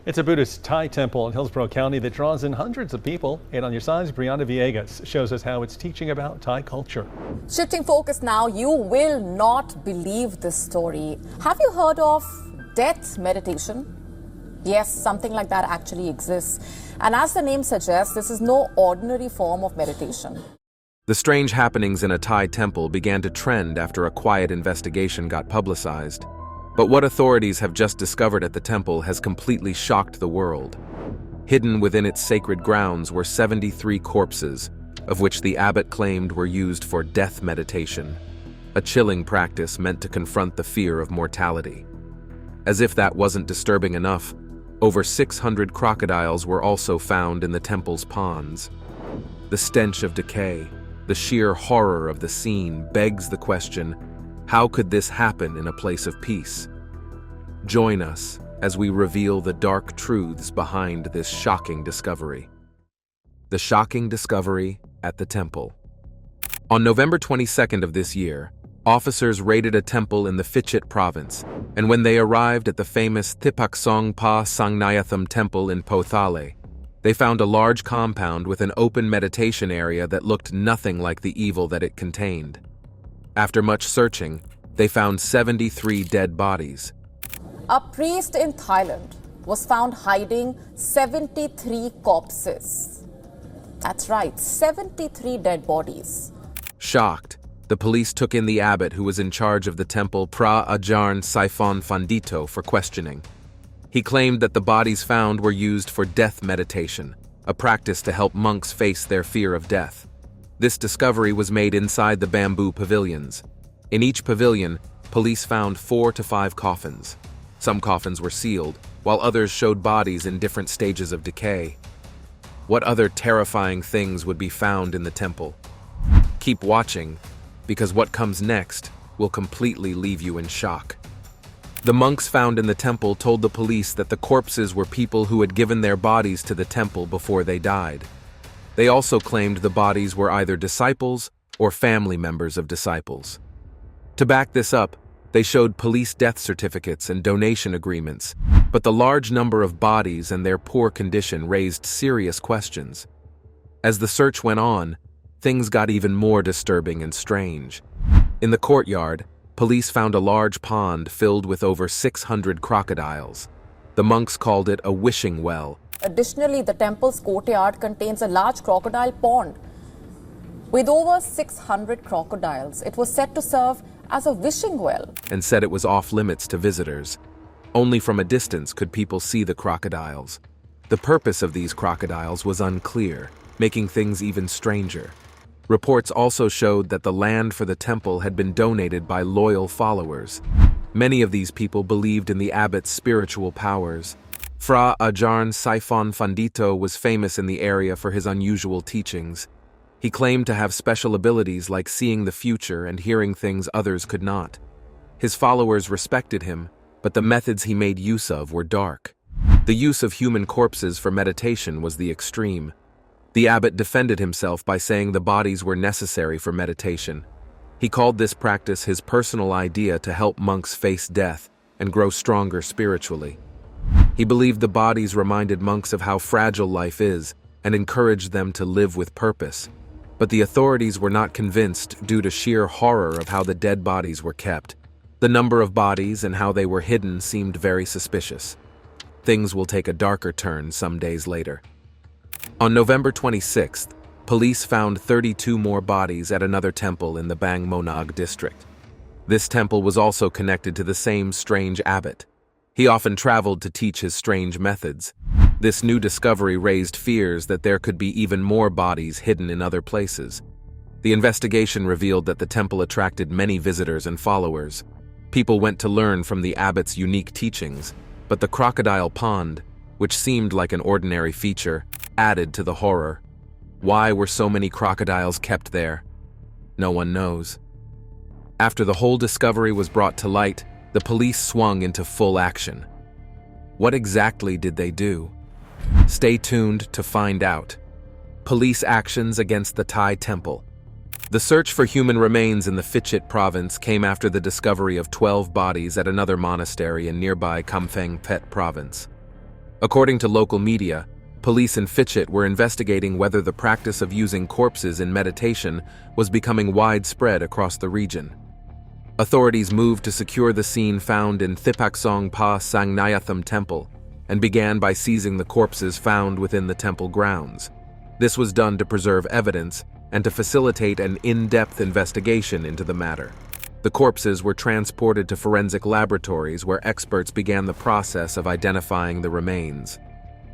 It's a Buddhist Thai temple in Hillsborough County that draws in hundreds of people. 8 on your side's Brianna Villegas shows us how it's teaching about Thai culture. Shifting focus now, you will not believe this story. Have you heard of death meditation? Yes, something like that actually exists. And as the name suggests, this is no ordinary form of meditation. The strange happenings in a Thai temple began to trend after a quiet investigation got publicized. But what authorities have just discovered at the temple has completely shocked the world. Hidden within its sacred grounds were 73 corpses, of which the abbot claimed were used for death meditation, a chilling practice meant to confront the fear of mortality. As if that wasn't disturbing enough, over 600 crocodiles were also found in the temple's ponds. The stench of decay, the sheer horror of the scene begs the question, how could this happen in a place of peace? Join us as we reveal the dark truths behind this shocking discovery. The shocking discovery at the temple. On November 22nd of this year, officers raided a temple in the Phichit province, and when they arrived at the famous Thipaksong Pa Sangnayatham temple in Pothale, they found a large compound with an open meditation area that looked nothing like the evil that it contained. After much searching, they found 73 dead bodies. A priest in Thailand was found hiding 73 corpses. That's right, 73 dead bodies. Shocked, the police took in the abbot who was in charge of the temple, Pra Ajarn Saifon Fandito, for questioning. He claimed that the bodies found were used for death meditation, a practice to help monks face their fear of death. This discovery was made inside the bamboo pavilions. In each pavilion, police found 4 to 5 coffins. Some coffins were sealed, while others showed bodies in different stages of decay. What other terrifying things would be found in the temple? Keep watching, because what comes next will completely leave you in shock. The monks found in the temple told the police that the corpses were people who had given their bodies to the temple before they died. They also claimed the bodies were either disciples or family members of disciples. To back this up, they showed police death certificates and donation agreements, but the large number of bodies and their poor condition raised serious questions. As the search went on, things got even more disturbing and strange. In the courtyard, police found a large pond filled with over 600 crocodiles. The monks called it a wishing well. Additionally, the temple's courtyard contains a large crocodile pond. With over 600 crocodiles, it was said to serve as a wishing well. And said it was off limits to visitors. Only from a distance could people see the crocodiles. The purpose of these crocodiles was unclear, making things even stranger. Reports also showed that the land for the temple had been donated by loyal followers. Many of these people believed in the abbot's spiritual powers. Fra Ajarn Saifon Fandito was famous in the area for his unusual teachings. He claimed to have special abilities like seeing the future and hearing things others could not. His followers respected him, but the methods he made use of were dark. The use of human corpses for meditation was the extreme. The abbot defended himself by saying the bodies were necessary for meditation. He called this practice his personal idea to help monks face death and grow stronger spiritually. He believed the bodies reminded monks of how fragile life is and encouraged them to live with purpose. But the authorities were not convinced due to sheer horror of how the dead bodies were kept. The number of bodies and how they were hidden seemed very suspicious. Things will take a darker turn some days later. On November 26th, police found 32 more bodies at another temple in the Bang Monag district. This temple was also connected to the same strange abbot. He often traveled to teach his strange methods. This new discovery raised fears that there could be even more bodies hidden in other places. The investigation revealed that the temple attracted many visitors and followers. People went to learn from the abbot's unique teachings, but the crocodile pond, which seemed like an ordinary feature, added to the horror. Why were so many crocodiles kept there? No one knows. After the whole discovery was brought to light, the police swung into full action. What exactly did they do? Stay tuned to find out. Police actions against the Thai temple. The search for human remains in the Phichit province came after the discovery of 12 bodies at another monastery in nearby Kamphaeng Phet province. According to local media, police in Phichit were investigating whether the practice of using corpses in meditation was becoming widespread across the region. Authorities moved to secure the scene found in Thipaksong Pa Sangnayatham Temple and began by seizing the corpses found within the temple grounds. This was done to preserve evidence and to facilitate an in-depth investigation into the matter. The corpses were transported to forensic laboratories where experts began the process of identifying the remains.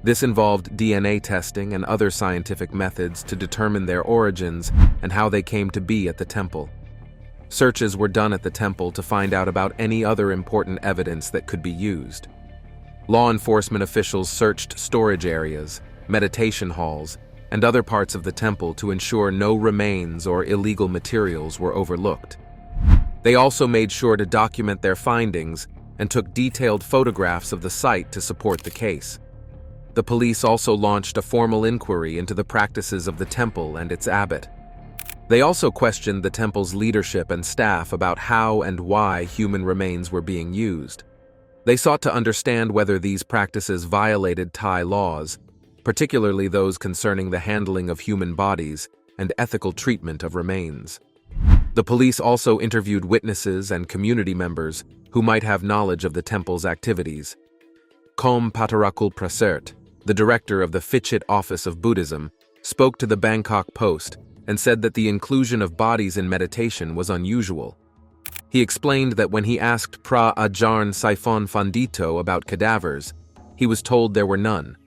This involved DNA testing and other scientific methods to determine their origins and how they came to be at the temple. Searches were done at the temple to find out about any other important evidence that could be used. Law enforcement officials searched storage areas, meditation halls, and other parts of the temple to ensure no remains or illegal materials were overlooked. They also made sure to document their findings and took detailed photographs of the site to support the case. The police also launched a formal inquiry into the practices of the temple and its abbot. They also questioned the temple's leadership and staff about how and why human remains were being used. They sought to understand whether these practices violated Thai laws, particularly those concerning the handling of human bodies and ethical treatment of remains. The police also interviewed witnesses and community members who might have knowledge of the temple's activities. Kom Patarakul Prasert, the director of the Phichit Office of Buddhism, spoke to the Bangkok Post and said that the inclusion of bodies in meditation was unusual. He explained that when he asked Pra Ajarn Saifon Fandito about cadavers, he was told there were none.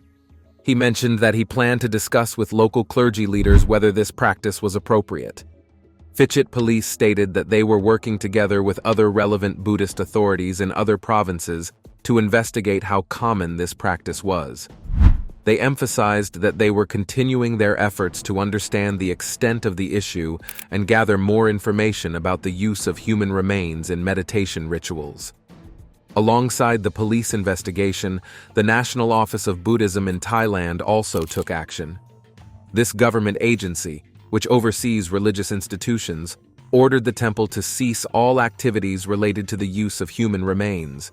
He mentioned that he planned to discuss with local clergy leaders whether this practice was appropriate. Phichit police stated that they were working together with other relevant Buddhist authorities in other provinces to investigate how common this practice was. They emphasized that they were continuing their efforts to understand the extent of the issue and gather more information about the use of human remains in meditation rituals. Alongside the police investigation, the National Office of Buddhism in Thailand also took action. This government agency, which oversees religious institutions, ordered the temple to cease all activities related to the use of human remains.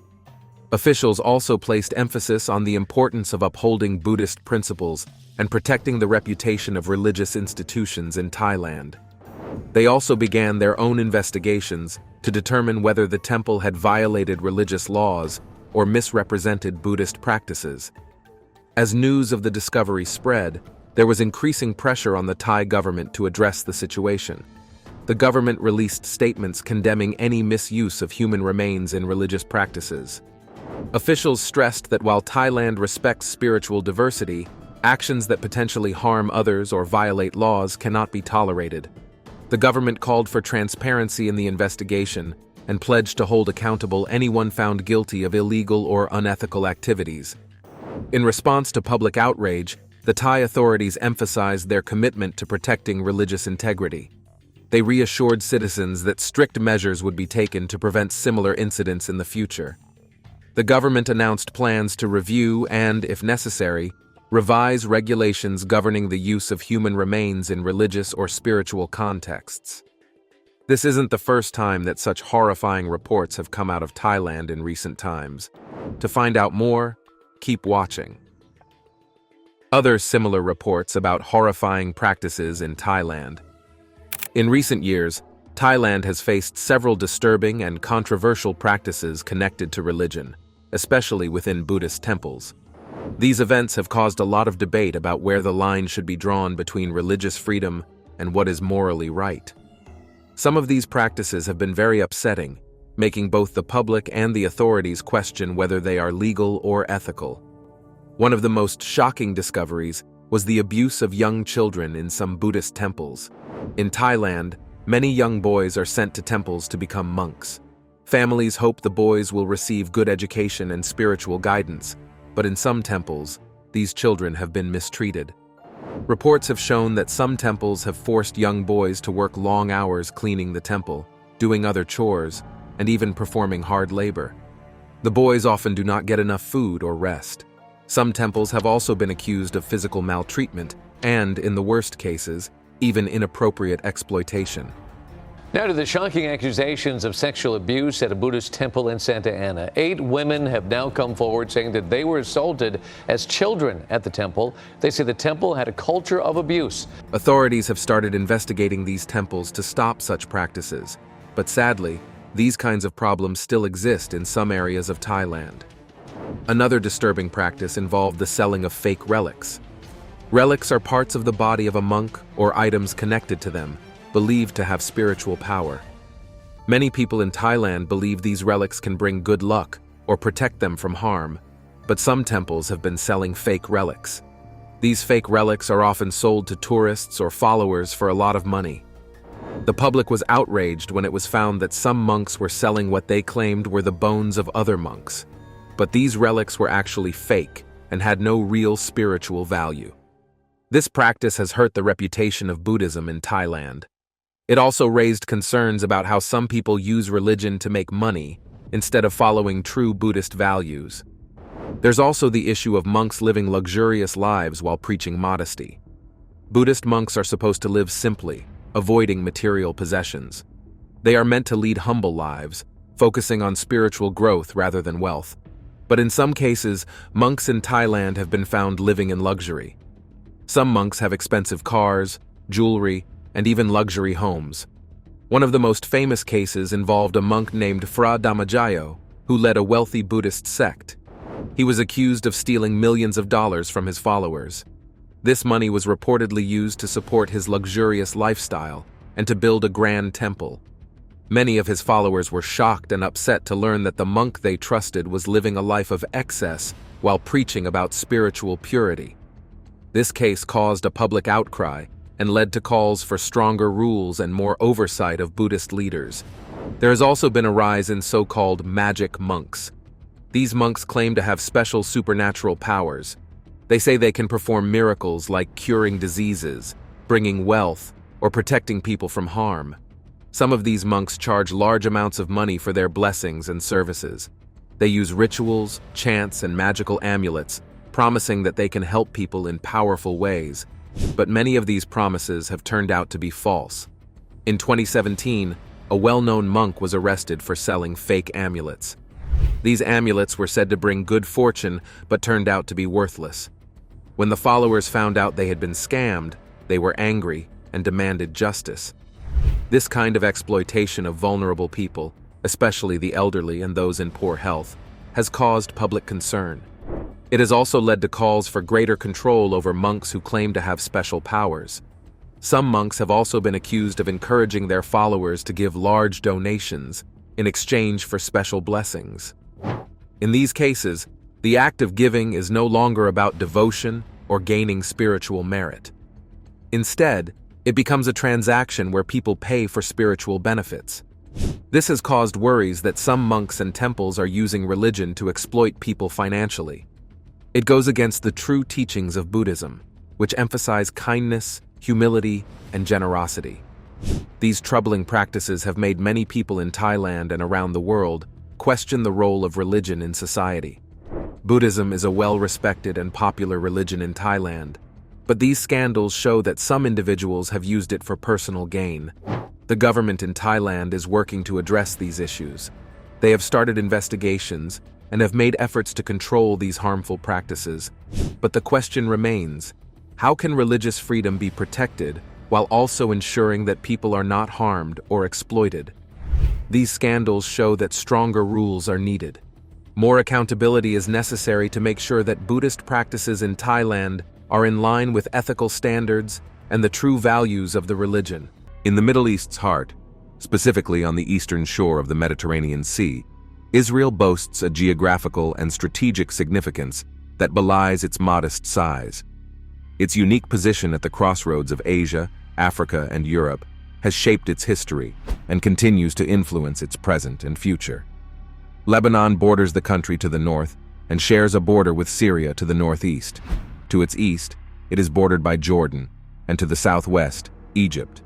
Officials also placed emphasis on the importance of upholding Buddhist principles and protecting the reputation of religious institutions in Thailand. They also began their own investigations to determine whether the temple had violated religious laws or misrepresented Buddhist practices. As news of the discovery spread, there was increasing pressure on the Thai government to address the situation. The government released statements condemning any misuse of human remains in religious practices. Officials stressed that while Thailand respects spiritual diversity, actions that potentially harm others or violate laws cannot be tolerated. The government called for transparency in the investigation and pledged to hold accountable anyone found guilty of illegal or unethical activities. In response to public outrage, the Thai authorities emphasized their commitment to protecting religious integrity. They reassured citizens that strict measures would be taken to prevent similar incidents in the future. The government announced plans to review and, if necessary, revise regulations governing the use of human remains in religious or spiritual contexts. This isn't the first time that such horrifying reports have come out of Thailand in recent times. To find out more, keep watching. Other similar reports about horrifying practices in Thailand. In recent years, Thailand has faced several disturbing and controversial practices connected to religion, especially within Buddhist temples. These events have caused a lot of debate about where the line should be drawn between religious freedom and what is morally right. Some of these practices have been very upsetting, making both the public and the authorities question whether they are legal or ethical. One of the most shocking discoveries was the abuse of young children in some Buddhist temples. In Thailand, many young boys are sent to temples to become monks. Families hope the boys will receive good education and spiritual guidance, but in some temples, these children have been mistreated. Reports have shown that some temples have forced young boys to work long hours cleaning the temple, doing other chores, and even performing hard labor. The boys often do not get enough food or rest. Some temples have also been accused of physical maltreatment and, in the worst cases, even inappropriate exploitation. Now to the shocking accusations of sexual abuse at a Buddhist temple in Santa Ana. 8 women have now come forward saying that they were assaulted as children at the temple. They say the temple had a culture of abuse. Authorities have started investigating these temples to stop such practices. But sadly, these kinds of problems still exist in some areas of Thailand. Another disturbing practice involved the selling of fake relics. Relics are parts of the body of a monk or items connected to them, believed to have spiritual power. Many people in Thailand believe these relics can bring good luck or protect them from harm, but some temples have been selling fake relics. These fake relics are often sold to tourists or followers for a lot of money. The public was outraged when it was found that some monks were selling what they claimed were the bones of other monks. But these relics were actually fake and had no real spiritual value. This practice has hurt the reputation of Buddhism in Thailand. It also raised concerns about how some people use religion to make money instead of following true Buddhist values. There's also the issue of monks living luxurious lives while preaching modesty. Buddhist monks are supposed to live simply, avoiding material possessions. They are meant to lead humble lives, focusing on spiritual growth rather than wealth. But in some cases, monks in Thailand have been found living in luxury. Some monks have expensive cars, jewelry, and even luxury homes. One of the most famous cases involved a monk named Phra Dhammajayo, who led a wealthy Buddhist sect. He was accused of stealing millions of dollars from his followers. This money was reportedly used to support his luxurious lifestyle and to build a grand temple. Many of his followers were shocked and upset to learn that the monk they trusted was living a life of excess while preaching about spiritual purity. This case caused a public outcry and led to calls for stronger rules and more oversight of Buddhist leaders. There has also been a rise in so-called magic monks. These monks claim to have special supernatural powers. They say they can perform miracles like curing diseases, bringing wealth, or protecting people from harm. Some of these monks charge large amounts of money for their blessings and services. They use rituals, chants, and magical amulets, promising that they can help people in powerful ways. But many of these promises have turned out to be false. In 2017, a well-known monk was arrested for selling fake amulets. These amulets were said to bring good fortune, but turned out to be worthless. When the followers found out they had been scammed, they were angry and demanded justice. This kind of exploitation of vulnerable people, especially the elderly and those in poor health, has caused public concern. It has also led to calls for greater control over monks who claim to have special powers. Some monks have also been accused of encouraging their followers to give large donations in exchange for special blessings. In these cases, the act of giving is no longer about devotion or gaining spiritual merit. Instead, it becomes a transaction where people pay for spiritual benefits. This has caused worries that some monks and temples are using religion to exploit people financially. It goes against the true teachings of Buddhism, which emphasize kindness, humility, and generosity. These troubling practices have made many people in Thailand and around the world question the role of religion in society. Buddhism is a well-respected and popular religion in Thailand, but these scandals show that some individuals have used it for personal gain. The government in Thailand is working to address these issues. They have started investigations and have made efforts to control these harmful practices. But the question remains, how can religious freedom be protected while also ensuring that people are not harmed or exploited? These scandals show that stronger rules are needed. More accountability is necessary to make sure that Buddhist practices in Thailand are in line with ethical standards and the true values of the religion. In the Middle East's heart, specifically on the eastern shore of the Mediterranean Sea, Israel boasts a geographical and strategic significance that belies its modest size. Its unique position at the crossroads of Asia, Africa, and Europe has shaped its history and continues to influence its present and future. Lebanon borders the country to the north and shares a border with Syria to the northeast. To its east, it is bordered by Jordan, and to the southwest, Egypt.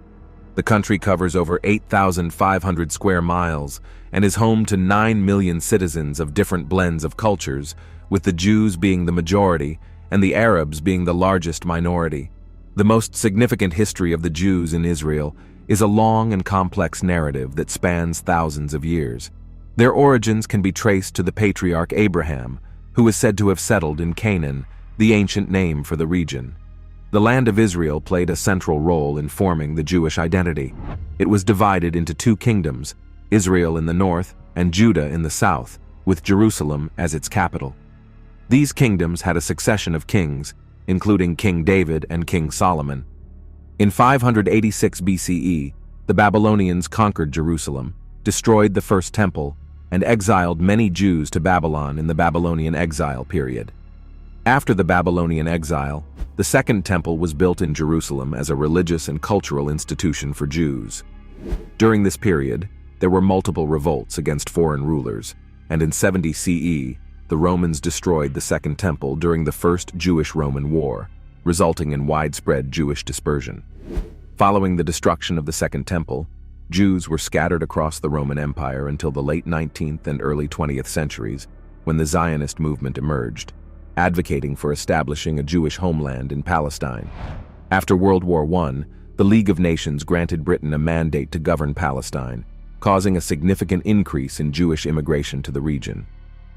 The country covers over 8,500 square miles and is home to 9 million citizens of different blends of cultures, with the Jews being the majority and the Arabs being the largest minority. The most significant history of the Jews in Israel is a long and complex narrative that spans thousands of years. Their origins can be traced to the patriarch Abraham, who is said to have settled in Canaan, the ancient name for the region. The land of Israel played a central role in forming the Jewish identity. It was divided into two kingdoms, Israel in the north and Judah in the south, with Jerusalem as its capital. These kingdoms had a succession of kings, including King David and King Solomon. In 586 BCE, the Babylonians conquered Jerusalem, destroyed the first temple, and exiled many Jews to Babylon in the Babylonian exile period. After the Babylonian exile, the Second Temple was built in Jerusalem as a religious and cultural institution for Jews. During this period, there were multiple revolts against foreign rulers, and in 70 CE, the Romans destroyed the Second Temple during the First Jewish-Roman War, resulting in widespread Jewish dispersion. Following the destruction of the Second Temple, Jews were scattered across the Roman Empire until the late 19th and early 20th centuries, when the Zionist movement emerged, advocating for establishing a Jewish homeland in Palestine. After World War I, the League of Nations granted Britain a mandate to govern Palestine, causing a significant increase in Jewish immigration to the region.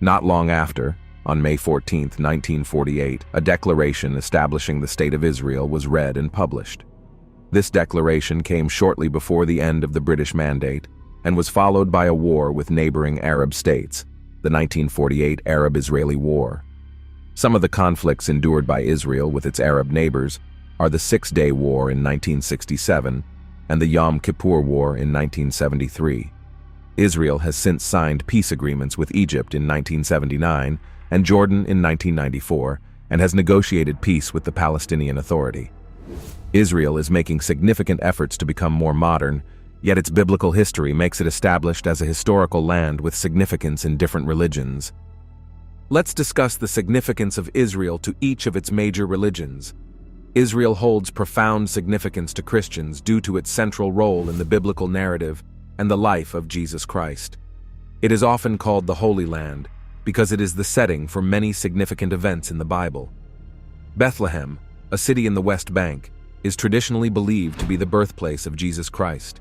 Not long after, on May 14, 1948, a declaration establishing the State of Israel was read and published. This declaration came shortly before the end of the British Mandate and was followed by a war with neighboring Arab states, the 1948 Arab-Israeli War. Some of the conflicts endured by Israel with its Arab neighbors are the Six-Day War in 1967 and the Yom Kippur War in 1973. Israel has since signed peace agreements with Egypt in 1979 and Jordan in 1994 and has negotiated peace with the Palestinian Authority. Israel is making significant efforts to become more modern, yet its biblical history makes it established as a historical land with significance in different religions. Let's discuss the significance of Israel to each of its major religions. Israel holds profound significance to Christians due to its central role in the biblical narrative and the life of Jesus Christ. It is often called the Holy Land because it is the setting for many significant events in the Bible. Bethlehem, a city in the West Bank, is traditionally believed to be the birthplace of Jesus Christ.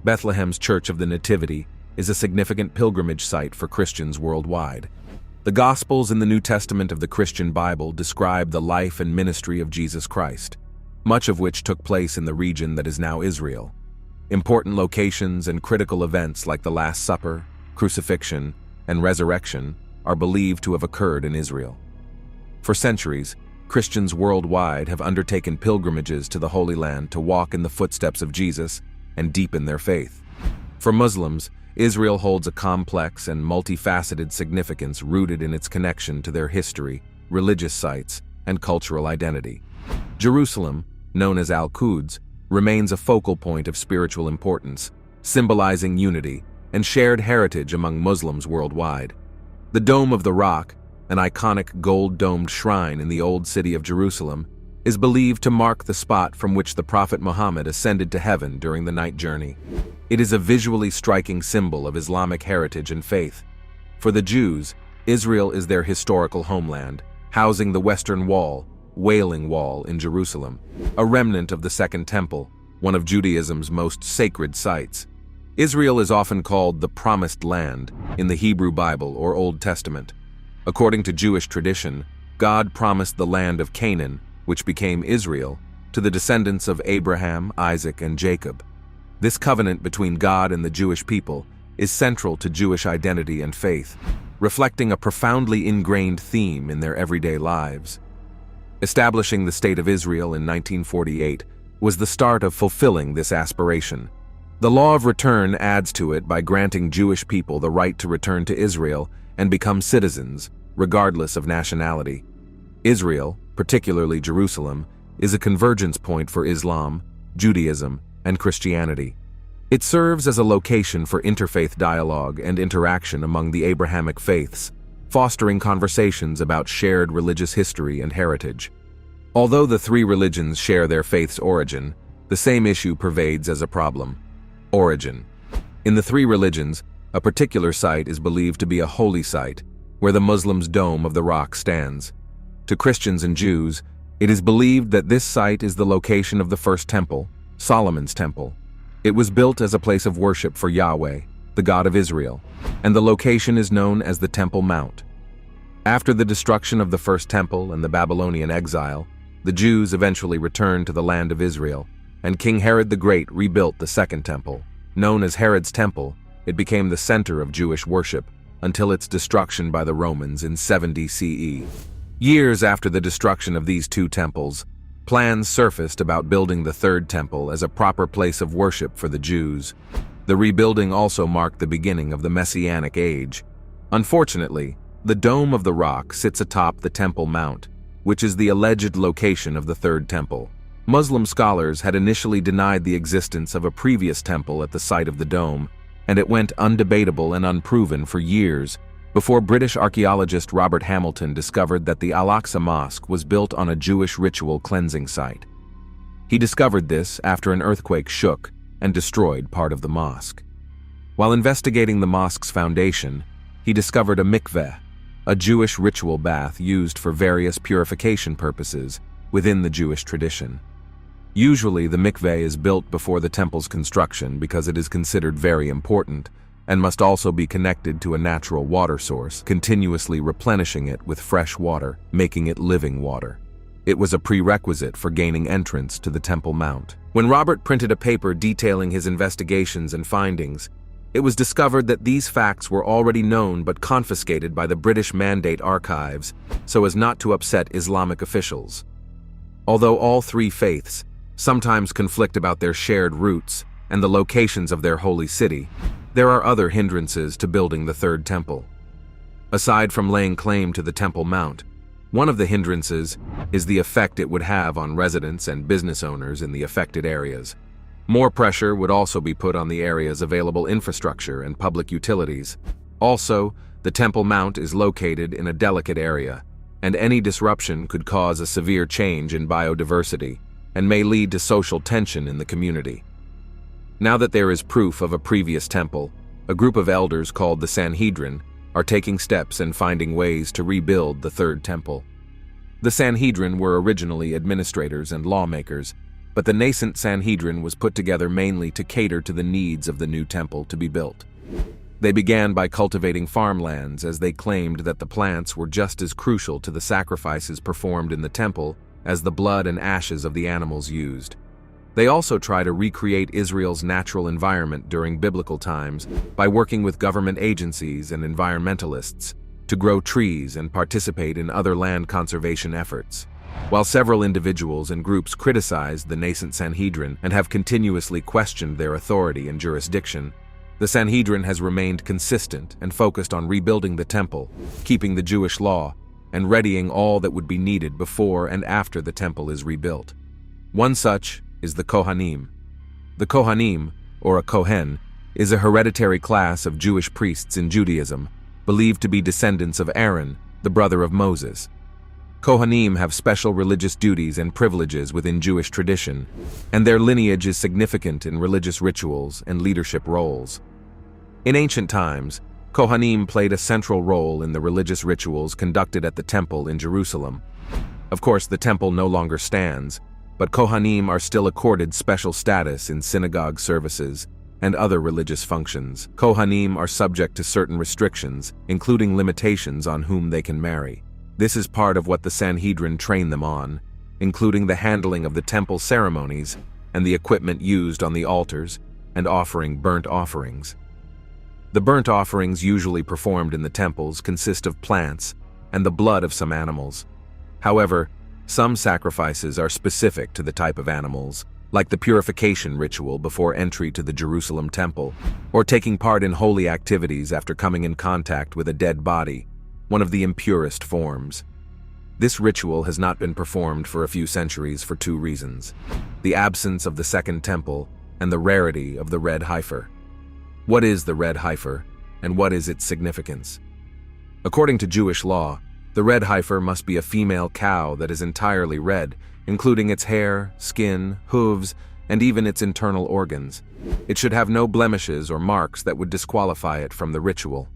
Bethlehem's Church of the Nativity is a significant pilgrimage site for Christians worldwide. The Gospels in the New Testament of the Christian Bible describe the life and ministry of Jesus Christ, much of which took place in the region that is now Israel. Important locations and critical events like the Last Supper, crucifixion, and resurrection are believed to have occurred in Israel. For centuries, Christians worldwide have undertaken pilgrimages to the Holy Land to walk in the footsteps of Jesus and deepen their faith. For Muslims, Israel holds a complex and multifaceted significance rooted in its connection to their history, religious sites, and cultural identity. Jerusalem, known as Al-Quds, remains a focal point of spiritual importance, symbolizing unity and shared heritage among Muslims worldwide. The Dome of the Rock, an iconic gold-domed shrine in the Old City of Jerusalem, is believed to mark the spot from which the Prophet Muhammad ascended to heaven during the night journey. It is a visually striking symbol of Islamic heritage and faith. For the Jews, Israel is their historical homeland, housing the Western Wall, Wailing Wall in Jerusalem, a remnant of the Second Temple, one of Judaism's most sacred sites. Israel is often called the Promised Land in the Hebrew Bible or Old Testament. According to Jewish tradition, God promised the land of Canaan, which became Israel, to the descendants of Abraham, Isaac, and Jacob. This covenant between God and the Jewish people is central to Jewish identity and faith, reflecting a profoundly ingrained theme in their everyday lives. Establishing the State of Israel in 1948 was the start of fulfilling this aspiration. The law of return adds to it by granting Jewish people the right to return to Israel and become citizens, regardless of nationality. Israel, particularly Jerusalem, is a convergence point for Islam, Judaism, and Christianity. It serves as a location for interfaith dialogue and interaction among the Abrahamic faiths, fostering conversations about shared religious history and heritage. Although the three religions share their faith's origin, the same issue pervades as a problem: origin. In the three religions, a particular site is believed to be a holy site, where the Muslims' Dome of the Rock stands. To Christians and Jews, it is believed that this site is the location of the First Temple, Solomon's Temple. It was built as a place of worship for Yahweh, the God of Israel, and the location is known as the Temple Mount. After the destruction of the first temple and the Babylonian exile, the Jews eventually returned to the land of Israel, and King Herod the Great rebuilt the second temple. Known as Herod's Temple, it became the center of Jewish worship until its destruction by the Romans in 70 CE. Years after the destruction of these two temples, plans surfaced about building the third temple as a proper place of worship for the Jews. The rebuilding also marked the beginning of the Messianic Age. Unfortunately, the Dome of the Rock sits atop the Temple Mount, which is the alleged location of the third temple. Muslim scholars had initially denied the existence of a previous temple at the site of the dome, and it went undebatable and unproven for years before British archaeologist Robert Hamilton discovered that the Al-Aqsa Mosque was built on a Jewish ritual cleansing site. He discovered this after an earthquake shook and destroyed part of the mosque. While investigating the mosque's foundation, he discovered a mikveh, a Jewish ritual bath used for various purification purposes within the Jewish tradition. Usually, the mikveh is built before the temple's construction because it is considered very important and must also be connected to a natural water source, continuously replenishing it with fresh water, making it living water. It was a prerequisite for gaining entrance to the Temple Mount. When Robert printed a paper detailing his investigations and findings, it was discovered that these facts were already known but confiscated by the British Mandate Archives so as not to upset Islamic officials. Although all three faiths sometimes conflict about their shared roots and the locations of their holy city, there are other hindrances to building the third temple. Aside from laying claim to the Temple Mount, one of the hindrances is the effect it would have on residents and business owners in the affected areas. More pressure would also be put on the area's available infrastructure and public utilities. Also, the Temple Mount is located in a delicate area, and any disruption could cause a severe change in biodiversity and may lead to social tension in the community. Now that there is proof of a previous temple, a group of elders called the Sanhedrin are taking steps and finding ways to rebuild the third temple. The Sanhedrin were originally administrators and lawmakers, but the nascent Sanhedrin was put together mainly to cater to the needs of the new temple to be built. They began by cultivating farmlands as they claimed that the plants were just as crucial to the sacrifices performed in the temple as the blood and ashes of the animals used. They also try to recreate Israel's natural environment during biblical times by working with government agencies and environmentalists to grow trees and participate in other land conservation efforts. While several individuals and groups criticized the nascent Sanhedrin and have continuously questioned their authority and jurisdiction, the Sanhedrin has remained consistent and focused on rebuilding the temple, keeping the Jewish law, and readying all that would be needed before and after the temple is rebuilt. One such is the Kohanim. The Kohanim, or a Kohen, is a hereditary class of Jewish priests in Judaism, believed to be descendants of Aaron, the brother of Moses. Kohanim have special religious duties and privileges within Jewish tradition, and their lineage is significant in religious rituals and leadership roles. In ancient times, Kohanim played a central role in the religious rituals conducted at the temple in Jerusalem. Of course, the temple no longer stands, but Kohanim are still accorded special status in synagogue services and other religious functions. Kohanim are subject to certain restrictions, including limitations on whom they can marry. This is part of what the Sanhedrin train them on, including the handling of the temple ceremonies and the equipment used on the altars and offering burnt offerings. The burnt offerings usually performed in the temples consist of plants and the blood of some animals. However, some sacrifices are specific to the type of animals, like the purification ritual before entry to the Jerusalem temple, or taking part in holy activities after coming in contact with a dead body, one of the impurest forms. This ritual has not been performed for a few centuries for two reasons: the absence of the second temple and the rarity of the red heifer. What is the red heifer, and what is its significance? According to Jewish law, the red heifer must be a female cow that is entirely red, including its hair, skin, hooves, and even its internal organs. It should have no blemishes or marks that would disqualify it from the ritual.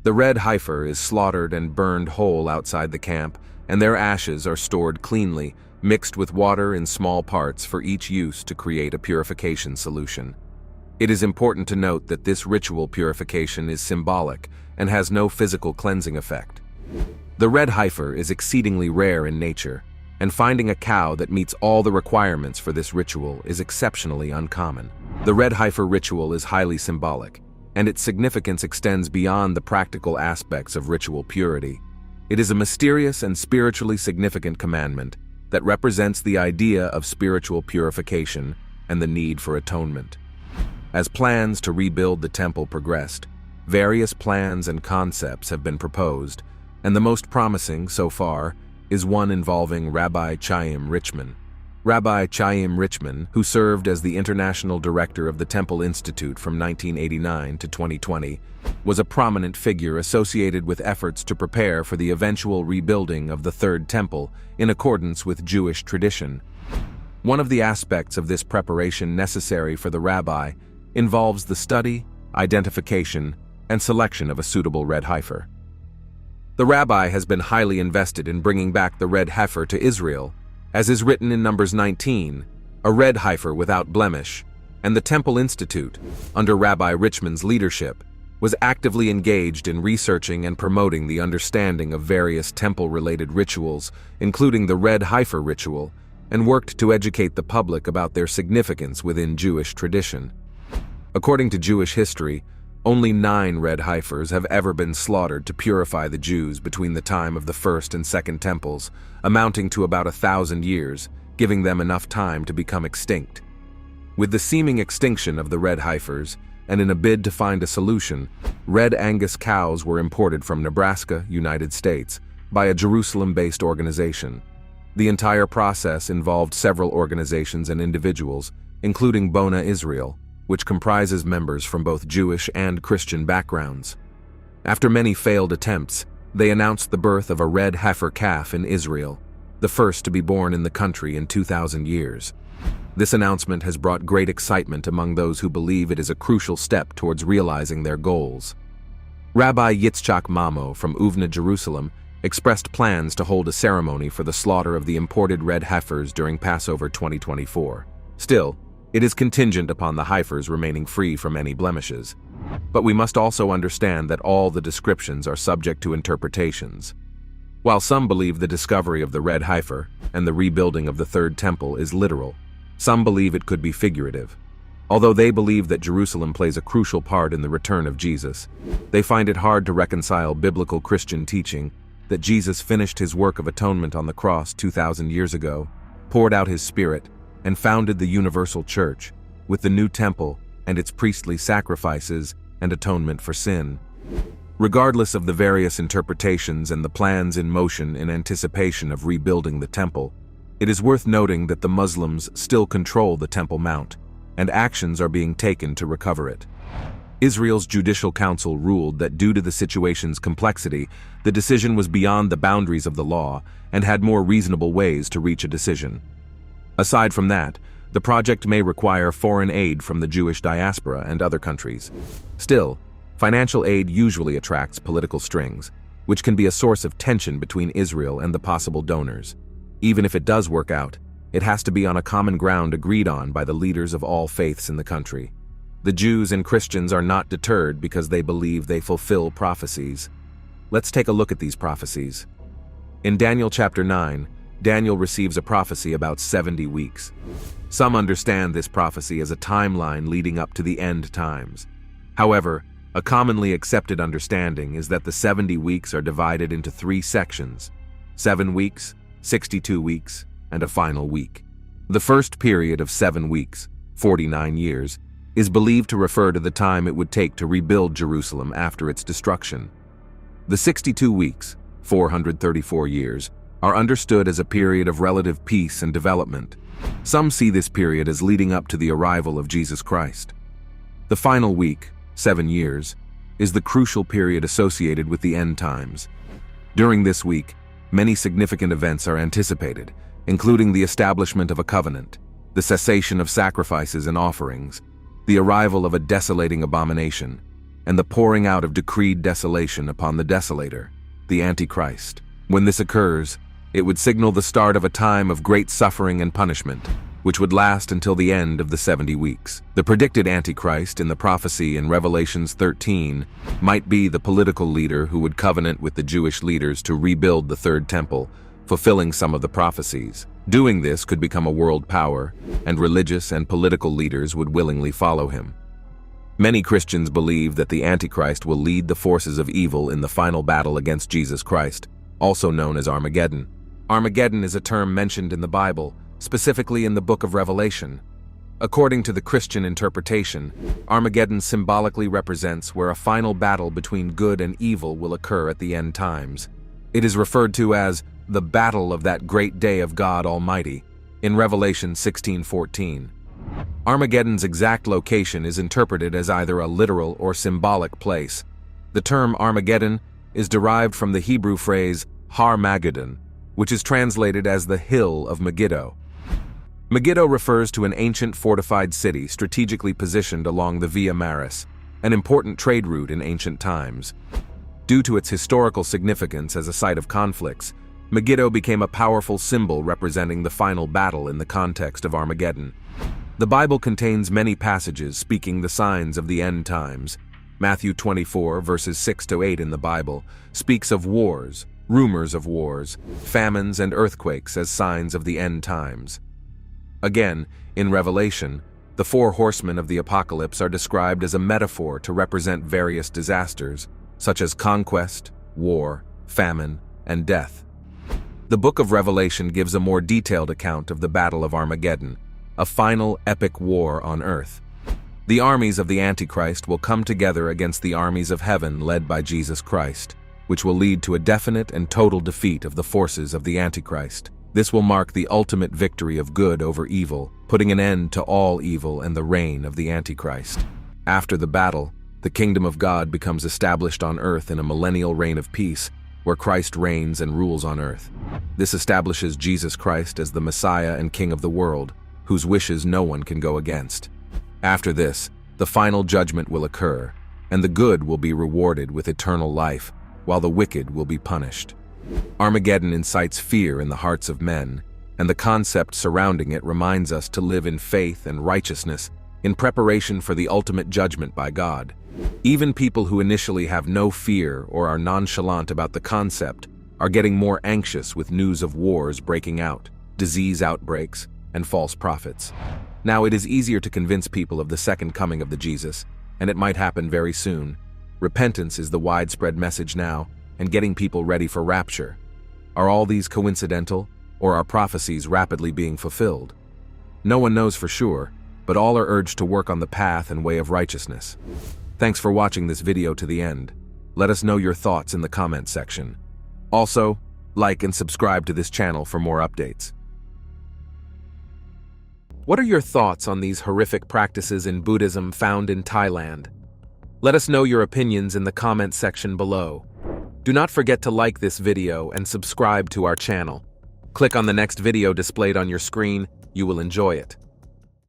The red heifer is slaughtered and burned whole outside the camp, and their ashes are stored cleanly, mixed with water in small parts for each use to create a purification solution. It is important to note that this ritual purification is symbolic and has no physical cleansing effect. The red heifer is exceedingly rare in nature, and finding a cow that meets all the requirements for this ritual is exceptionally uncommon. The red heifer ritual is highly symbolic, and its significance extends beyond the practical aspects of ritual purity. It is a mysterious and spiritually significant commandment that represents the idea of spiritual purification and the need for atonement. As plans to rebuild the temple progressed, various plans and concepts have been proposed, and the most promising so far is one involving Rabbi Chaim Richman. Rabbi Chaim Richman, who served as the international director of the Temple Institute from 1989 to 2020, was a prominent figure associated with efforts to prepare for the eventual rebuilding of the Third Temple in accordance with Jewish tradition. One of the aspects of this preparation necessary for the rabbi involves the study, identification, and selection of a suitable red heifer. The rabbi has been highly invested in bringing back the red heifer to Israel, as is written in Numbers 19, a red heifer without blemish, and the Temple Institute, under Rabbi Richman's leadership, was actively engaged in researching and promoting the understanding of various temple-related rituals, including the red heifer ritual, and worked to educate the public about their significance within Jewish tradition. According to Jewish history, only 9 red heifers have ever been slaughtered to purify the Jews between the time of the First and Second Temples, amounting to about 1,000 years, giving them enough time to become extinct. With the seeming extinction of the red heifers, and in a bid to find a solution, red Angus cows were imported from Nebraska, United States, by a Jerusalem-based organization. The entire process involved several organizations and individuals, including Bona Israel, which comprises members from both Jewish and Christian backgrounds. After many failed attempts, they announced the birth of a red heifer calf in Israel, the first to be born in the country in 2,000 years. This announcement has brought great excitement among those who believe it is a crucial step towards realizing their goals. Rabbi Yitzchak Mamo from Uvna, Jerusalem, expressed plans to hold a ceremony for the slaughter of the imported red heifers during Passover 2024. Still, it is contingent upon the heifers remaining free from any blemishes. But we must also understand that all the descriptions are subject to interpretations. While some believe the discovery of the red heifer and the rebuilding of the Third Temple is literal, some believe it could be figurative. Although they believe that Jerusalem plays a crucial part in the return of Jesus, they find it hard to reconcile biblical Christian teaching that Jesus finished his work of atonement on the cross 2,000 years ago, poured out his Spirit, and founded the universal church, with the new temple and its priestly sacrifices and atonement for sin. Regardless of the various interpretations and the plans in motion in anticipation of rebuilding the temple, it is worth noting that the Muslims still control the Temple Mount, and actions are being taken to recover it. Israel's Judicial Council ruled that due to the situation's complexity, the decision was beyond the boundaries of the law and had more reasonable ways to reach a decision. Aside from that, the project may require foreign aid from the Jewish diaspora and other countries. Still, financial aid usually attracts political strings, which can be a source of tension between Israel and the possible donors. Even if it does work out, it has to be on a common ground agreed on by the leaders of all faiths in the country. The Jews and Christians are not deterred because they believe they fulfill prophecies. Let's take a look at these prophecies. In Daniel chapter 9, Daniel receives a prophecy about 70 weeks. Some understand this prophecy as a timeline leading up to the end times. However, a commonly accepted understanding is that the 70 weeks are divided into 3 sections: 7 weeks, 62 weeks, and a final week. The first period of 7 weeks, 49 years, is believed to refer to the time it would take to rebuild Jerusalem after its destruction. The 62 weeks, 434 years, are understood as a period of relative peace and development. Some see this period as leading up to the arrival of Jesus Christ. The final week, 7 years, is the crucial period associated with the end times. During this week, many significant events are anticipated, including the establishment of a covenant, the cessation of sacrifices and offerings, the arrival of a desolating abomination, and the pouring out of decreed desolation upon the desolator, the Antichrist. When this occurs, it would signal the start of a time of great suffering and punishment, which would last until the end of the 70 weeks. The predicted Antichrist in the prophecy in Revelations 13 might be the political leader who would covenant with the Jewish leaders to rebuild the third temple, fulfilling some of the prophecies. Doing this could become a world power, and religious and political leaders would willingly follow him. Many Christians believe that the Antichrist will lead the forces of evil in the final battle against Jesus Christ, also known as Armageddon. Armageddon is a term mentioned in the Bible, specifically in the book of Revelation. According to the Christian interpretation, Armageddon symbolically represents where a final battle between good and evil will occur at the end times. It is referred to as the battle of that great day of God Almighty in Revelation 16:14. Armageddon's exact location is interpreted as either a literal or symbolic place. The term Armageddon is derived from the Hebrew phrase Har Mageddon, which is translated as the Hill of Megiddo. Megiddo refers to an ancient fortified city strategically positioned along the Via Maris, an important trade route in ancient times. Due to its historical significance as a site of conflicts, Megiddo became a powerful symbol representing the final battle in the context of Armageddon. The Bible contains many passages speaking the signs of the end times. Matthew 24, verses 6-8 in the Bible, speaks of wars, rumors of wars, famines, and earthquakes as signs of the end times. Again, in Revelation, the four horsemen of the apocalypse are described as a metaphor to represent various disasters, such as conquest, war, famine, and death. The book of Revelation gives a more detailed account of the Battle of Armageddon, a final epic war on earth. The armies of the Antichrist will come together against the armies of heaven led by Jesus Christ, which will lead to a definite and total defeat of the forces of the Antichrist. This will mark the ultimate victory of good over evil, putting an end to all evil and the reign of the Antichrist. After the battle, the kingdom of God becomes established on earth in a millennial reign of peace, where Christ reigns and rules on earth. This establishes Jesus Christ as the Messiah and King of the world, whose wishes no one can go against. After this, the final judgment will occur, and the good will be rewarded with eternal life, while the wicked will be punished. Armageddon incites fear in the hearts of men, and the concept surrounding it reminds us to live in faith and righteousness in preparation for the ultimate judgment by God. Even people who initially have no fear or are nonchalant about the concept are getting more anxious with news of wars breaking out, disease outbreaks, and false prophets. Now it is easier to convince people of the second coming of the Jesus, and it might happen very soon. Repentance is the widespread message now, and getting people ready for rapture. Are all these coincidental, or are prophecies rapidly being fulfilled? No one knows for sure, but all are urged to work on the path and way of righteousness. Thanks for watching this video to the end. Let us know your thoughts in the comment section. Also, like and subscribe to this channel for more updates. What are your thoughts on these horrific practices in Buddhism found in Thailand? Let us know your opinions in the comment section below. Do not forget to like this video and subscribe to our channel. Click on the next video displayed on your screen. You will enjoy it.